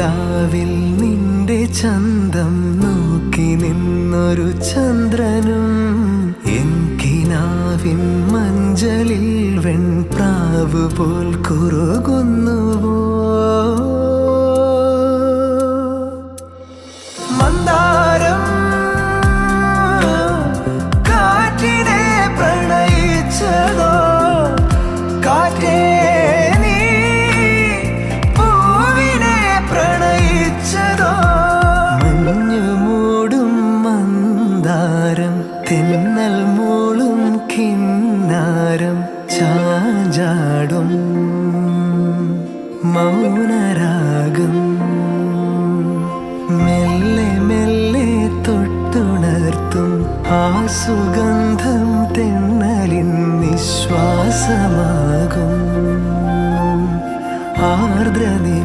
നിലാവിൽ നിന്റെ ചന്തം നോക്കി നിന്നൊരു ചന്ദ്രനും എൻ കിനാവിൻ മഞ്ചലിൽ വെൺപ്രാവ് പോൽ കുറുകുന്നുവോ മന്ദാരം കാറ്റിനെ പ്രണയിച്ചതോ കാറ്റേ നീ പൂവിനെ പ്രണയിച്ചതോ മഞ്ഞു മൂടും മന്ദാരം തെന്നൽ മൂളും കിന്നാരം ചാഞ്ചാടും മൗനരാഗം മെല്ലെ മെല്ലെ തൊട്ടുണർത്തും ആ സുഗന്ധം തെന്നലിൻ നിശ്വാസമാകും ആർദ്രനീ